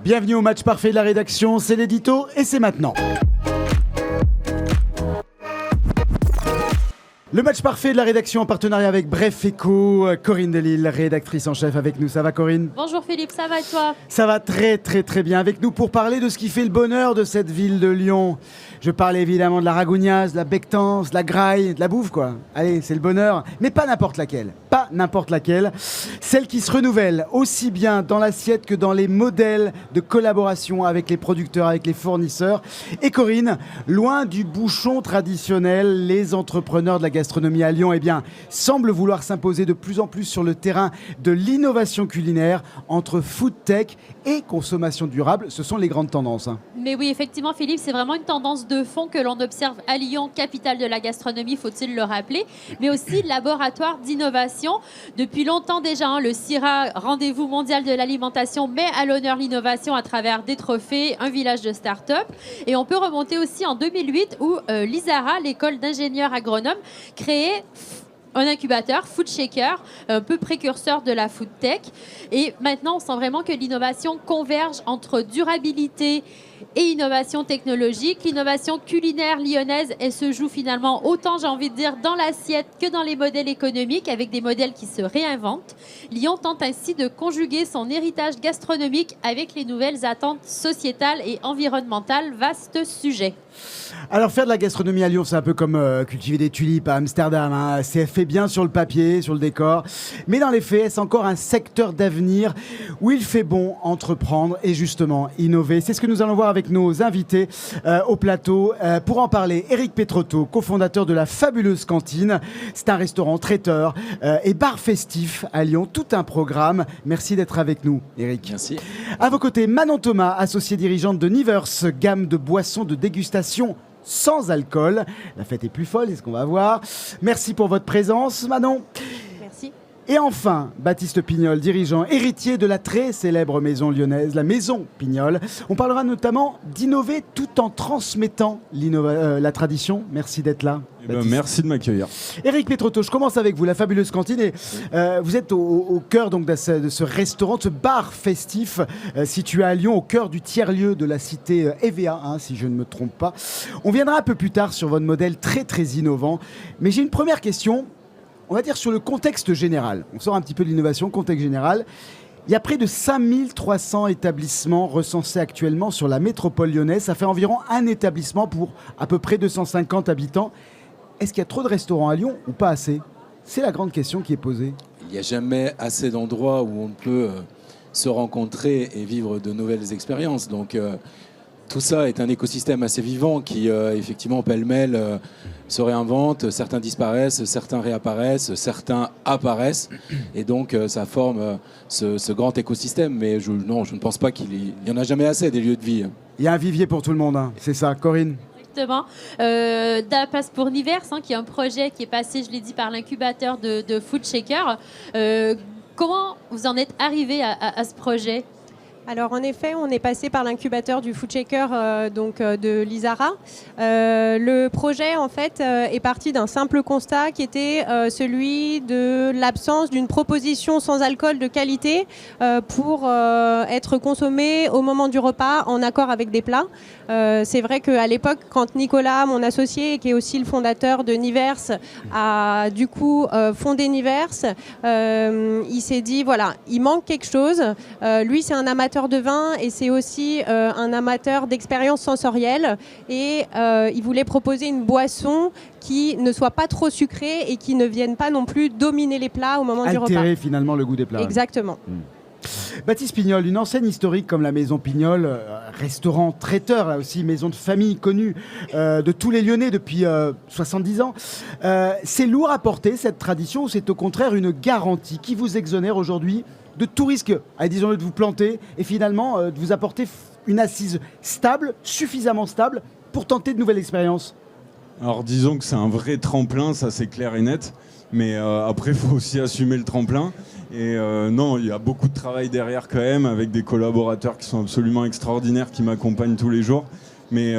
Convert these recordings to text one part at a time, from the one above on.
Bienvenue au match parfait de la rédaction, c'est l'édito et c'est maintenant. Le match parfait de la rédaction en partenariat avec Bref Éco, Corinne Delisle, rédactrice en chef avec nous. Ça va Corinne ? Bonjour Philippe, ça va et toi ? Ça va très bien avec nous pour parler de ce qui fait le bonheur de cette ville de Lyon. Je parle évidemment de la ragougnase, de la becquetances, de la graille, de la bouffe quoi. Allez, c'est le bonheur, mais pas n'importe laquelle. Pas n'importe laquelle. Celle qui se renouvelle aussi bien dans l'assiette que dans les modèles de collaboration avec les producteurs, avec les fournisseurs. Et Corinne, loin du bouchon traditionnel, les entrepreneurs de la gastronomie à Lyon, semblent vouloir s'imposer de plus en plus sur le terrain de l'innovation culinaire entre food tech et consommation durable. Ce sont les grandes tendances. Mais oui, effectivement Philippe, c'est vraiment une tendance de fond que l'on observe à Lyon, capitale de la gastronomie, faut-il le rappeler, mais aussi laboratoire d'innovation. Depuis longtemps déjà, le CIRA, rendez-vous mondial de l'alimentation, met à l'honneur l'innovation à travers des trophées, un village de start-up. Et on peut remonter aussi en 2008 où l'ISARA, l'école d'ingénieurs agronomes, créait un incubateur, Food Shaker, un peu précurseur de la food tech. Et maintenant, on sent vraiment que l'innovation converge entre durabilité et innovation technologique. L'innovation culinaire lyonnaise, elle se joue finalement autant, j'ai envie de dire, dans l'assiette que dans les modèles économiques, avec des modèles qui se réinventent. Lyon tente ainsi de conjuguer son héritage gastronomique avec les nouvelles attentes sociétales et environnementales. Vaste sujet. Alors faire de la gastronomie à Lyon, c'est un peu comme cultiver des tulipes à Amsterdam. C'est fait bien sur le papier, sur le décor. Mais dans les faits, c'est encore un secteur d'avenir où il fait bon entreprendre et justement innover. C'est ce que nous allons voir avec nos invités au plateau. Pour en parler, Éric Petrotto, cofondateur de la fabuleuse cantine. C'est un restaurant traiteur et bar festif à Lyon. Tout un programme. Merci d'être avec nous, Éric. Merci. À vos côtés, Manon Thomas, associée dirigeante de Nivers, gamme de boissons de dégustation sans alcool. La fête est plus folle, c'est ce qu'on va voir. Merci pour votre présence, Manon. Merci. Et enfin, Baptiste Pignol, dirigeant, héritier de la très célèbre maison lyonnaise, la maison Pignol. On parlera notamment d'innover tout en transmettant la tradition. Merci d'être là. Merci de m'accueillir. Éric Petrotto, je commence avec vous, la fabuleuse cantine. Et, vous êtes au cœur donc, de ce restaurant, de ce bar festif situé à Lyon, au cœur du tiers-lieu de la cité EVA, si je ne me trompe pas. On viendra un peu plus tard sur votre modèle très innovant. Mais j'ai une première question. On va dire sur le contexte général. On sort un petit peu de l'innovation, contexte général. Il y a près de 5300 établissements recensés actuellement sur la métropole lyonnaise. Ça fait environ un établissement pour à peu près 250 habitants. Est-ce qu'il y a trop de restaurants à Lyon ou pas assez ? C'est la grande question qui est posée. Il n'y a jamais assez d'endroits où on peut se rencontrer et vivre de nouvelles expériences. Donc tout ça est un écosystème assez vivant qui, effectivement, pêle-mêle, se réinvente. Certains disparaissent, certains réapparaissent, certains apparaissent. Et donc, ça forme ce grand écosystème. Mais je ne pense pas qu'il y en a jamais assez des lieux de vie. Il y a un vivier pour tout le monde, c'est ça. Corinne ? Exactement. De la place pour Nivers, qui est un projet qui est passé, je l'ai dit, par l'incubateur de Food Shaker. Comment vous en êtes arrivé à ce projet ? Alors en effet, on est passé par l'incubateur du Food Shaker de l'ISARA. Le projet en fait est parti d'un simple constat qui était celui de l'absence d'une proposition sans alcool de qualité pour être consommée au moment du repas en accord avec des plats. C'est vrai qu'à l'époque, quand Nicolas, mon associé, qui est aussi le fondateur de Nivers, a du coup fondé Nivers, il s'est dit voilà, il manque quelque chose. Lui, c'est un amateur de vin et c'est aussi un amateur d'expérience sensorielle et il voulait proposer une boisson qui ne soit pas trop sucrée et qui ne vienne pas non plus dominer les plats au moment du repas. Altérer finalement le goût des plats. Exactement. Baptiste Pignol, une enseigne historique comme la Maison Pignol, restaurant traiteur, là aussi, maison de famille connue de tous les Lyonnais depuis 70 ans. C'est lourd à porter cette tradition ou c'est au contraire une garantie qui vous exonère aujourd'hui de tout risque, disons-le, de vous planter et finalement de vous apporter une assise stable, suffisamment stable pour tenter de nouvelles expériences ? Alors disons que c'est un vrai tremplin, ça c'est clair et net, mais après il faut aussi assumer le tremplin. Et non, il y a beaucoup de travail derrière quand même, avec des collaborateurs qui sont absolument extraordinaires, qui m'accompagnent tous les jours. Mais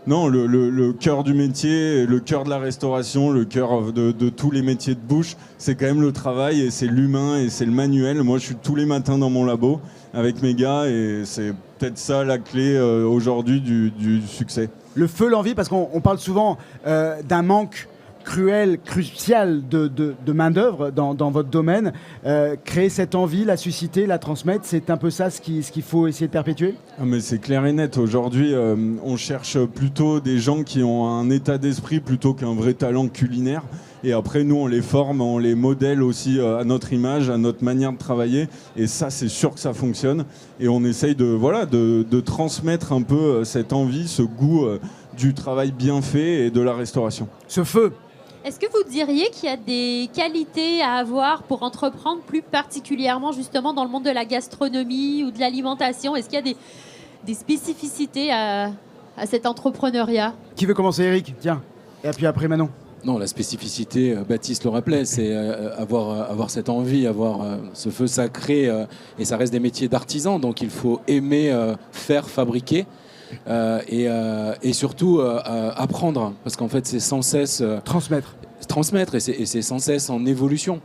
non, le cœur du métier, le cœur de la restauration, le cœur de tous les métiers de bouche, c'est quand même le travail et c'est l'humain et c'est le manuel. Moi, je suis tous les matins dans mon labo avec mes gars et c'est peut-être ça la clé aujourd'hui du succès. Le feu, l'envie, parce qu'on parle souvent d'un manque cruel, crucial de main-d'œuvre dans votre domaine. Créer cette envie, la susciter, la transmettre, c'est un peu ça ce qu'il faut essayer de perpétuer ? Ah mais c'est clair et net. Aujourd'hui, on cherche plutôt des gens qui ont un état d'esprit plutôt qu'un vrai talent culinaire. Et après, nous, on les forme, on les modèle aussi à notre image, à notre manière de travailler. Et ça, c'est sûr que ça fonctionne. Et on essaye de transmettre un peu cette envie, ce goût du travail bien fait et de la restauration. Ce feu. Est-ce que vous diriez qu'il y a des qualités à avoir pour entreprendre plus particulièrement justement dans le monde de la gastronomie ou de l'alimentation ? Est-ce qu'il y a des spécificités à cet entrepreneuriat ? Qui veut commencer, Eric ? Tiens. Et puis après, Manon. Non, la spécificité, Baptiste le rappelait, c'est avoir cette envie, avoir ce feu sacré, et ça reste des métiers d'artisans, donc il faut aimer faire, fabriquer, et surtout apprendre, parce qu'en fait c'est sans cesse... transmettre, et c'est sans cesse en évolution.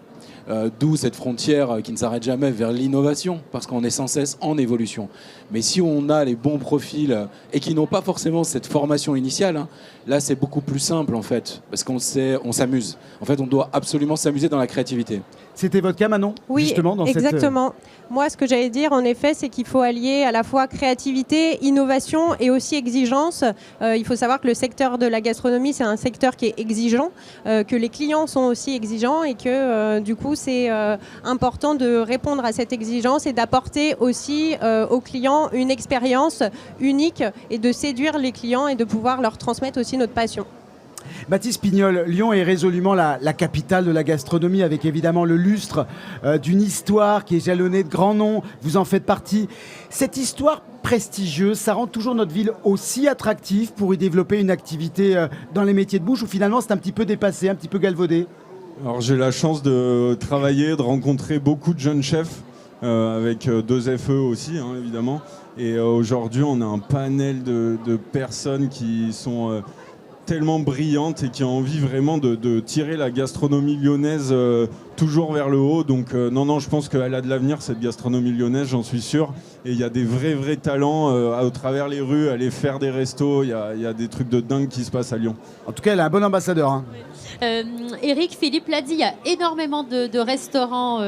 D'où cette frontière qui ne s'arrête jamais vers l'innovation, parce qu'on est sans cesse en évolution. Mais si on a les bons profils et qui n'ont pas forcément cette formation initiale, là c'est beaucoup plus simple en fait, parce qu'on s'amuse. En fait, on doit absolument s'amuser dans la créativité. C'était votre cas, Manon ? Oui, justement, dans exactement. Moi, ce que j'allais dire, en effet, c'est qu'il faut allier à la fois créativité, innovation et aussi exigence. Il faut savoir que le secteur de la gastronomie, c'est un secteur qui est exigeant, que les clients sont aussi exigeants et que du coup, c'est important de répondre à cette exigence et d'apporter aussi aux clients une expérience unique et de séduire les clients et de pouvoir leur transmettre aussi notre passion. Baptiste Pignol, Lyon est résolument la capitale de la gastronomie, avec évidemment le lustre d'une histoire qui est jalonnée de grands noms. Vous en faites partie. Cette histoire prestigieuse, ça rend toujours notre ville aussi attractive pour y développer une activité dans les métiers de bouche, ou finalement c'est un petit peu dépassé, un petit peu galvaudé ? Alors j'ai la chance de travailler, de rencontrer beaucoup de jeunes chefs, avec 2 FE aussi, évidemment. Et aujourd'hui, on a un panel de personnes qui sont... tellement brillante et qui a envie vraiment de tirer la gastronomie lyonnaise toujours vers le haut. Donc non, je pense qu'elle a de l'avenir, cette gastronomie lyonnaise, j'en suis sûr. Et il y a des vrais talents au travers les rues, aller faire des restos. Il y a des trucs de dingue qui se passent à Lyon. En tout cas, elle a un bon ambassadeur. Eric, Philippe l'a dit, il y a énormément de restaurants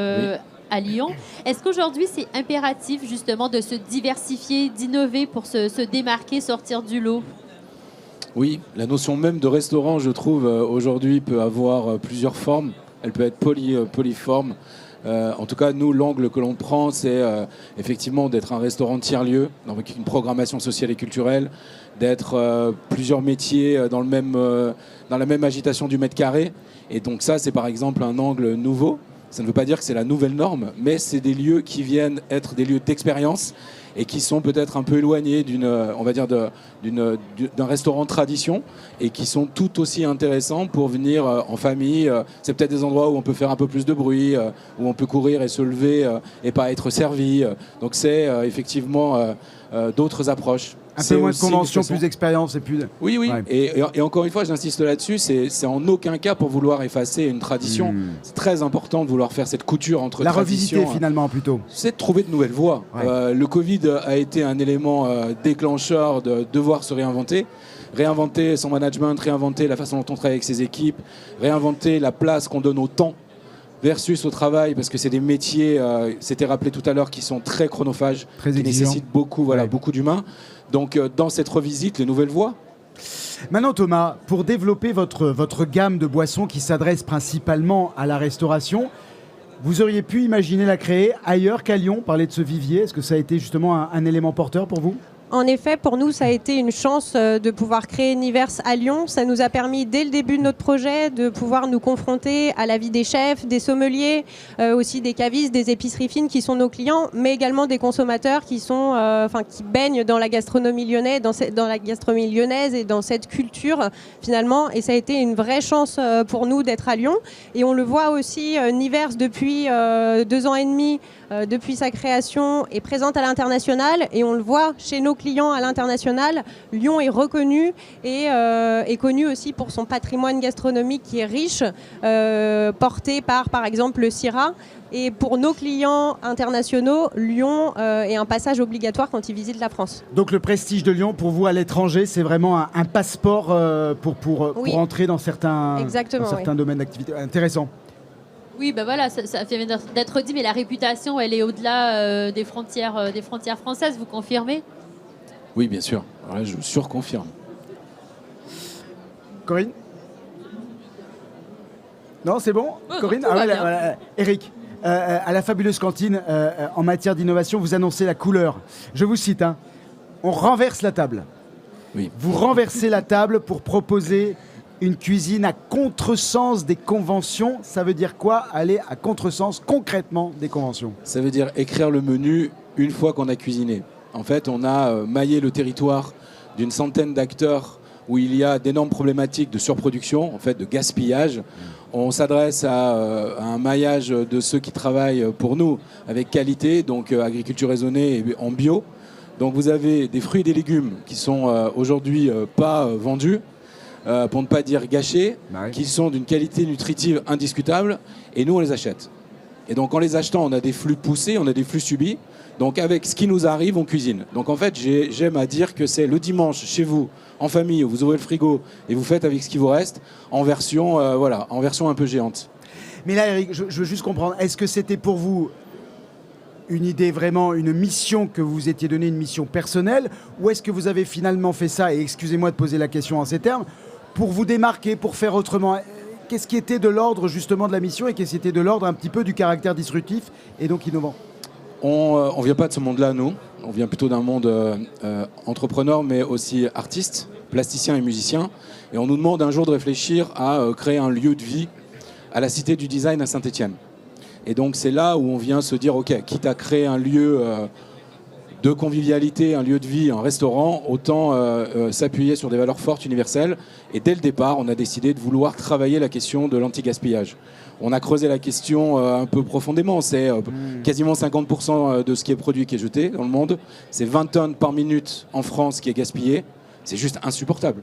à Lyon. Est-ce qu'aujourd'hui, c'est impératif justement de se diversifier, d'innover pour se démarquer, sortir du lot ? Oui, la notion même de restaurant, je trouve, aujourd'hui peut avoir plusieurs formes. Elle peut être polyforme. En tout cas, nous, l'angle que l'on prend, c'est effectivement d'être un restaurant tiers-lieu, avec une programmation sociale et culturelle, d'être plusieurs métiers dans la même agitation du mètre carré. Et donc ça, c'est par exemple un angle nouveau. Ça ne veut pas dire que c'est la nouvelle norme, mais c'est des lieux qui viennent être des lieux d'expérience et qui sont peut-être un peu éloignés d'un restaurant de tradition et qui sont tout aussi intéressants pour venir en famille. C'est peut-être des endroits où on peut faire un peu plus de bruit, où on peut courir et se lever et pas être servi. Donc c'est effectivement d'autres approches. Un peu moins de conventions, plus d'expérience et plus... Oui. Ouais. Et encore une fois, j'insiste là-dessus, c'est en aucun cas pour vouloir effacer une tradition. C'est très important de vouloir faire cette couture entre la tradition... revisiter finalement plutôt. C'est de trouver de nouvelles voies. Ouais. Le Covid a été un élément déclencheur de devoir se réinventer. Réinventer son management, réinventer la façon dont on travaille avec ses équipes, réinventer la place qu'on donne au temps versus au travail, parce que c'est des métiers, c'était rappelé tout à l'heure, qui sont très chronophages, qui nécessitent beaucoup d'humains. Donc dans cette revisite, les nouvelles voies. Maintenant Thomas, pour développer votre gamme de boissons qui s'adresse principalement à la restauration, vous auriez pu imaginer la créer ailleurs qu'à Lyon, parler de ce vivier. Est-ce que ça a été justement un élément porteur pour vous ? En effet, pour nous, ça a été une chance de pouvoir créer Niverse à Lyon. Ça nous a permis, dès le début de notre projet, de pouvoir nous confronter à la vie des chefs, des sommeliers, aussi des cavistes, des épiceries fines qui sont nos clients, mais également des consommateurs qui baignent dans la gastronomie lyonnaise, dans la gastronomie lyonnaise et dans cette culture finalement. Et ça a été une vraie chance pour nous d'être à Lyon. Et on le voit aussi, Niverse depuis 2 ans et demi. Depuis sa création, est présente à l'international et on le voit chez nos clients à l'international, Lyon est reconnu et est connu aussi pour son patrimoine gastronomique qui est riche, porté par exemple, le CIRA. Et pour nos clients internationaux, Lyon est un passage obligatoire quand ils visitent la France. Donc le prestige de Lyon, pour vous, à l'étranger, c'est vraiment un passeport pour entrer dans certains domaines d'activité. Intéressant. Oui, ben voilà, ça vient d'être dit, mais la réputation, elle est au-delà des frontières françaises, vous confirmez? Oui, bien sûr. Alors là, je surconfirme. Corinne? Non, c'est bon, Corinne? Eric, à la fabuleuse cantine, en matière d'innovation, vous annoncez la couleur. Je vous cite, on renverse la table. Oui. Vous renversez la table pour proposer une cuisine à contresens des conventions. Ça veut dire quoi, aller à contresens concrètement des conventions? Ça veut dire écrire le menu une fois qu'on a cuisiné. En fait, on a maillé le territoire d'une centaine d'acteurs où il y a d'énormes problématiques de surproduction, en fait, de gaspillage. On s'adresse à un maillage de ceux qui travaillent pour nous avec qualité, donc agriculture raisonnée et en bio. Donc vous avez des fruits et des légumes qui sont aujourd'hui pas vendus, pour ne pas dire gâchés, qui sont d'une qualité nutritive indiscutable, et nous on les achète. Et donc en les achetant, on a des flux poussés, on a des flux subis. Donc avec ce qui nous arrive, on cuisine. Donc en fait, j'aime à dire que c'est le dimanche chez vous, en famille, où vous ouvrez le frigo et vous faites avec ce qui vous reste, en version un peu géante. Mais là, Eric, je veux juste comprendre, est-ce que c'était pour vous une idée, vraiment une mission que vous vous étiez donnée, une mission personnelle, ou est-ce que vous avez finalement fait ça, et excusez-moi de poser la question en ces termes, pour vous démarquer, pour faire autrement? Qu'est-ce qui était de l'ordre justement de la mission et qu'est-ce qui était de l'ordre un petit peu du caractère disruptif et donc innovant? On ne vient pas de ce monde-là, nous. On vient plutôt d'un monde entrepreneur, mais aussi artiste, plasticien et musicien. Et on nous demande un jour de réfléchir à créer un lieu de vie à la Cité du Design à Saint-Étienne. Et donc c'est là où on vient se dire, ok, quitte à créer un lieu de convivialité, un lieu de vie, un restaurant, autant s'appuyer sur des valeurs fortes, universelles. Et dès le départ, on a décidé de vouloir travailler la question de l'anti-gaspillage. On a creusé la question un peu profondément. C'est quasiment 50% de ce qui est produit qui est jeté dans le monde. C'est 20 tonnes par minute en France qui est gaspillé. C'est juste insupportable.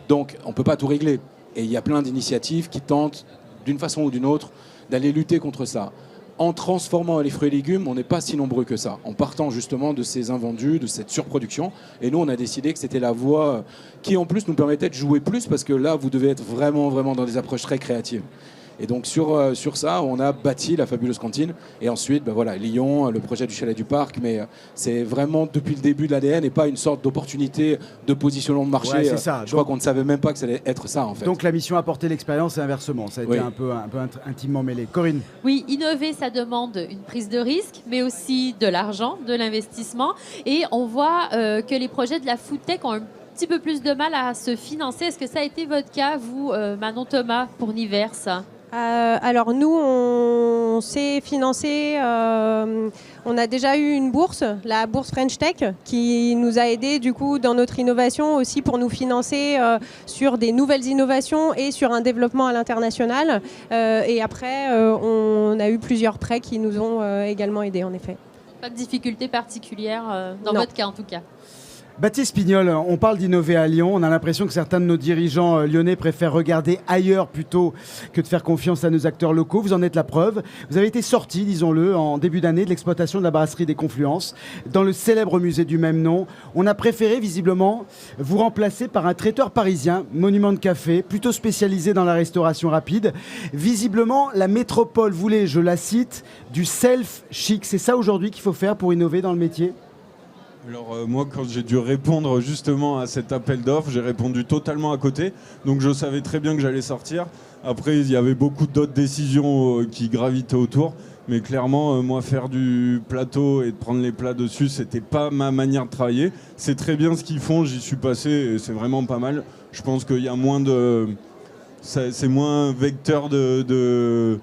Donc, on ne peut pas tout régler. Et il y a plein d'initiatives qui tentent, d'une façon ou d'une autre, d'aller lutter contre ça. En transformant les fruits et légumes, on n'est pas si nombreux que ça. En partant justement de ces invendus, de cette surproduction. Et nous, on a décidé que c'était la voie qui, en plus, nous permettait de jouer plus, parce que là, vous devez être vraiment, vraiment dans des approches très créatives. Et donc sur ça, on a bâti la fabuleuse cantine. Et ensuite, Lyon, le projet du chalet du parc. Mais c'est vraiment depuis le début de l'ADN et pas une sorte d'opportunité de positionnement de marché. Ouais, c'est ça. Je crois qu'on ne savait même pas que ça allait être ça, en fait. Donc la mission apporter l'expérience et inversement. Ça a été un peu intimement mêlé. Corinne? Oui, innover, ça demande une prise de risque, mais aussi de l'argent, de l'investissement. Et on voit que les projets de la Foodtech ont un petit peu plus de mal à se financer. Est-ce que ça a été votre cas, vous, Manon Thomas, pour Niverse? Alors nous, on s'est financé, on a déjà eu une bourse, la bourse French Tech, qui nous a aidés du coup dans notre innovation aussi pour nous financer sur des nouvelles innovations et sur un développement à l'international. Et après, on a eu plusieurs prêts qui nous ont également aidés en effet. Pas de difficultés particulières dans votre cas en tout cas. Baptiste Pignol, on parle d'innover à Lyon. On a l'impression que certains de nos dirigeants lyonnais préfèrent regarder ailleurs plutôt que de faire confiance à nos acteurs locaux. Vous en êtes la preuve. Vous avez été sorti, disons-le, en début d'année de l'exploitation de la brasserie des Confluences dans le célèbre musée du même nom. On a préféré visiblement vous remplacer par un traiteur parisien, Monument de Café, plutôt spécialisé dans la restauration rapide. Visiblement, la métropole voulait, je la cite, du self-chic. C'est ça aujourd'hui qu'il faut faire pour innover dans le métier ? Alors moi, quand j'ai dû répondre justement à cet appel d'offres, j'ai répondu totalement à côté. Donc je savais très bien que j'allais sortir. Après, il y avait beaucoup d'autres décisions qui gravitaient autour. Mais clairement, moi, faire du plateau et de prendre les plats dessus, c'était pas ma manière de travailler. C'est très bien ce qu'ils font, j'y suis passé et c'est vraiment pas mal. Je pense qu'il y a moins de... C'est moins vecteur de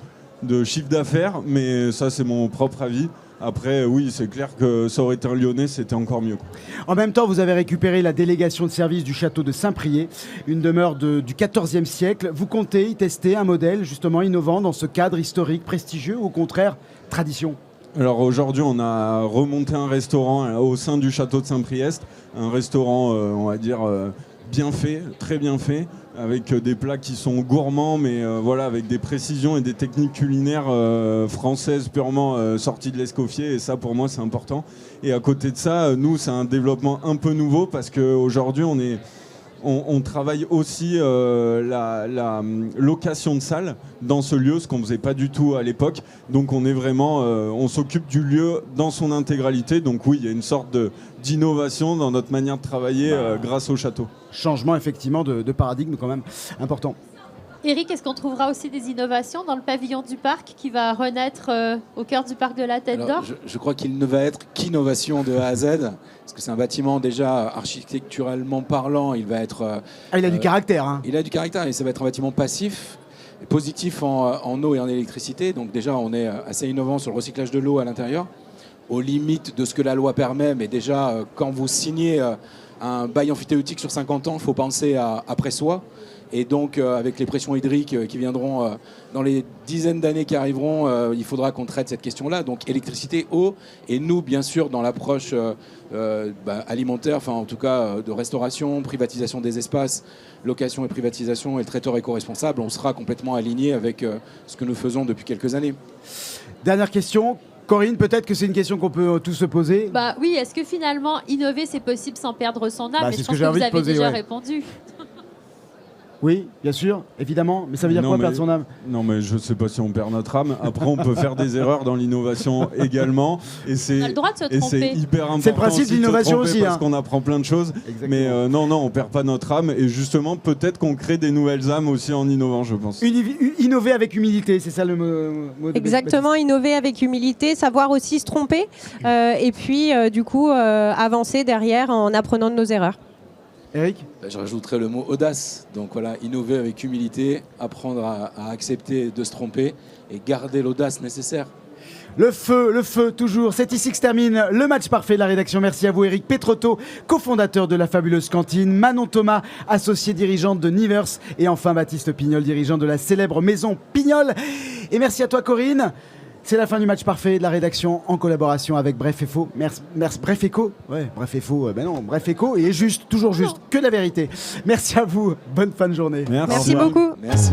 chiffre d'affaires, mais ça, c'est mon propre avis. Après, oui, c'est clair que ça aurait été un Lyonnais, c'était encore mieux. En même temps, vous avez récupéré la délégation de service du château de Saint-Priest, une demeure du XIVe siècle. Vous comptez y tester un modèle justement innovant dans ce cadre historique prestigieux ou au contraire, tradition ? Alors aujourd'hui, on a remonté un restaurant au sein du château de Saint-Priest, un restaurant, on va dire, bien fait, très bien fait, avec des plats qui sont gourmands, mais voilà, avec des précisions et des techniques culinaires françaises purement sorties de l'Escoffier, et ça pour moi c'est important. Et à côté de ça, nous c'est un développement un peu nouveau parce qu'aujourd'hui on travaille aussi la location de salles dans ce lieu, ce qu'on ne faisait pas du tout à l'époque. Donc on est vraiment, on s'occupe du lieu dans son intégralité. Donc oui, il y a une sorte d'innovation dans notre manière de travailler grâce au château. Changement effectivement de paradigme quand même important. Eric, est-ce qu'on trouvera aussi des innovations dans le pavillon du parc qui va renaître au cœur du parc de la Tête d'Or? Je crois qu'il ne va être qu'innovation de A à Z, parce que c'est un bâtiment déjà architecturalement parlant, il va être... il a du caractère. Hein. Il a du caractère et ça va être un bâtiment passif, positif en eau et en électricité. Donc déjà, on est assez innovant sur le recyclage de l'eau à l'intérieur, aux limites de ce que la loi permet, mais déjà, quand vous signez un bail amphithéotique sur 50 ans, il faut penser après soi. Et donc, avec les pressions hydriques qui viendront dans les dizaines d'années qui arriveront, il faudra qu'on traite cette question-là. Donc, électricité, eau, et nous, bien sûr, dans l'approche alimentaire, enfin, en tout cas, de restauration, privatisation des espaces, location et privatisation, et le traiteur éco-responsable, on sera complètement aligné avec ce que nous faisons depuis quelques années. Dernière question. Corinne, peut-être que c'est une question qu'on peut tous se poser. Bah oui, est-ce que finalement, innover, c'est possible sans perdre son âme? Mais c'est je ce pense que j'ai que envie vous de avez poser, déjà ouais. répondu. Oui, bien sûr, évidemment. Mais ça veut dire quoi, perdre son âme? Non, mais je ne sais pas si on perd notre âme. Après, on peut faire des erreurs dans l'innovation également. Et On a le droit de se et c'est tromper. hyper important. C'est le principe de l'innovation aussi, Parce hein. qu'on apprend plein de choses. Exactement. Mais non, on ne perd pas notre âme. Et justement, peut-être qu'on crée des nouvelles âmes aussi en innovant, je pense. Innover avec humilité, c'est ça le mot de Exactement, innover avec humilité, savoir aussi se tromper et puis du coup avancer derrière en apprenant de nos erreurs. Eric? Je rajouterais le mot audace. Donc voilà, innover avec humilité, apprendre à accepter de se tromper et garder l'audace nécessaire. Le feu, toujours. C'est ici que se termine le match parfait de la rédaction. Merci à vous, Eric Petrotto, cofondateur de la fabuleuse cantine, Manon Thomas, associée dirigeante de Nivers, et enfin Baptiste Pignol, dirigeant de la célèbre maison Pignol. Et merci à toi, Corinne. C'est la fin du match parfait de la rédaction en collaboration avec Bref et Faux. Merci Bref et Co. Ouais, Bref et Faux. Bref et Co. Et juste, toujours juste, que la vérité. Merci à vous. Bonne fin de journée. Merci beaucoup. Merci.